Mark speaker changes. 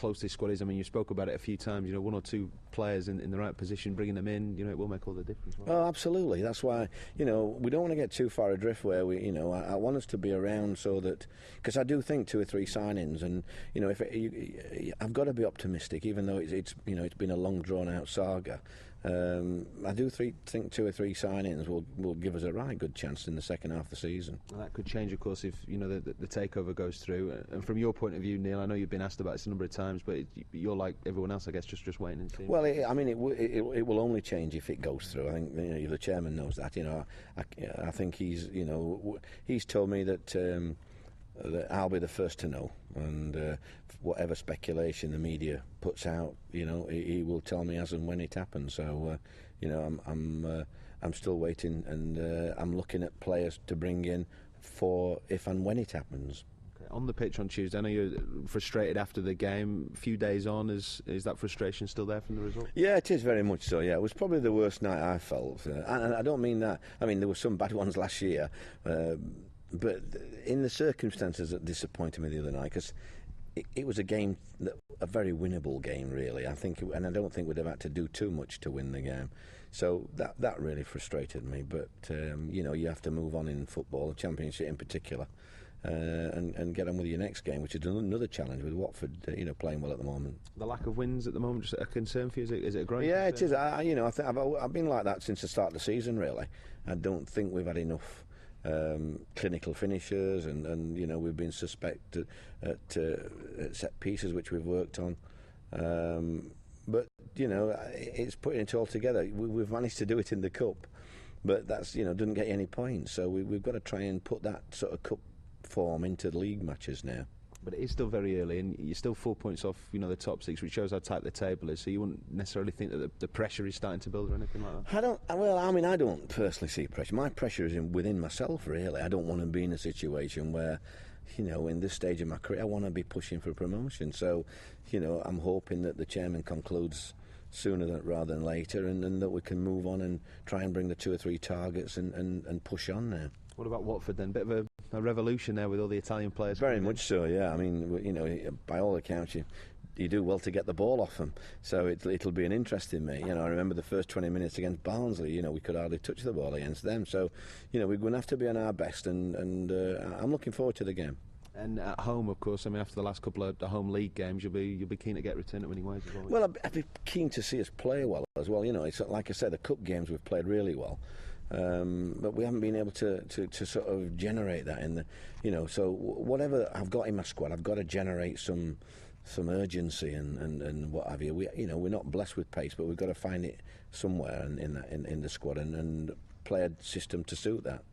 Speaker 1: close this squad is. I mean, you spoke about it a few times. You know, one or two players in the right position, bringing them in, you know, it will make all the difference.
Speaker 2: Oh, absolutely. That's why, you know, we don't want to get too far adrift where we, you know, I want us to be around so that, because I do think 2 or 3 signings, and you know, I've got to be optimistic, even though it's you know, it's been a long drawn out saga. I do think 2 or 3 signings will give us a right good chance in the second half of the season.
Speaker 1: Well, that could change, of course, if you know the takeover goes through. And from your point of view, Neil, I know you've been asked about this a number of times, but you're like everyone else, I guess, just waiting and seeing.
Speaker 2: Well, I mean, it will only change if it goes through. I think, you know, the chairman knows that. You know, I think he's told me that I'll be the first to know, and whatever speculation the media puts out, you know, he will tell me as and when it happens. So, you know, I'm still waiting, and I'm looking at players to bring in for if and when it happens.
Speaker 1: Okay. On the pitch on Tuesday, I know you're frustrated after the game. A few days on, is that frustration still there from the result?
Speaker 2: Yeah, it is very much so. Yeah, it was probably the worst night I felt, and I don't mean that. I mean, there were some bad ones last year. But in the circumstances that disappointed me the other night, because it was a game, a very winnable game, really. I think, and I don't think we'd have had to do too much to win the game. So that really frustrated me. But you know, you have to move on in football, the Championship in particular, and get on with your next game, which is another challenge with Watford, you know, playing well at the moment.
Speaker 1: The lack of wins at the moment just a concern for you? Is it a growing
Speaker 2: Yeah,
Speaker 1: concern?
Speaker 2: it is. You know, I think I've been like that since the start of the season. Really, I don't think we've had enough clinical finishers, and you know, we've been suspect at set pieces, which we've worked on. But you know, it's putting it all together. We've managed to do it in the cup, but that's, you know, doesn't get you any points. So we've got to try and put that sort of cup form into the league matches now.
Speaker 1: But it is still very early, and you're still 4 points off, you know, the top 6, which shows how tight the table is. So you wouldn't necessarily think that the pressure is starting to build or anything like that.
Speaker 2: I don't personally see pressure. My pressure is within myself, really. I don't want to be in a situation where, you know, in this stage of my career, I want to be pushing for promotion. So, you know, I'm hoping that the chairman concludes sooner rather than later, and that we can move on and try and bring the 2 or 3 targets and push on now.
Speaker 1: What about Watford then? Bit of a revolution there with all the Italian players.
Speaker 2: Very much so, yeah. I mean, you know, by all accounts, you do well to get the ball off them. So it'll be an interesting mate. You know, I remember the first 20 minutes against Barnsley. You know, we could hardly touch the ball against them. So, you know, we're going to have to be on our best, and I'm looking forward to the game.
Speaker 1: And at home, of course. I mean, after the last couple of the home league games, you'll be keen to get return at winning ways as well.
Speaker 2: Well, I'd be keen to see us play well as well. You know, it's like I said, the cup games we've played really well. But we haven't been able to sort of generate that in the, you know, so whatever I've got in my squad, I've got to generate some urgency and what have you. We're not blessed with pace, but we've got to find it somewhere in the squad and play a system to suit that.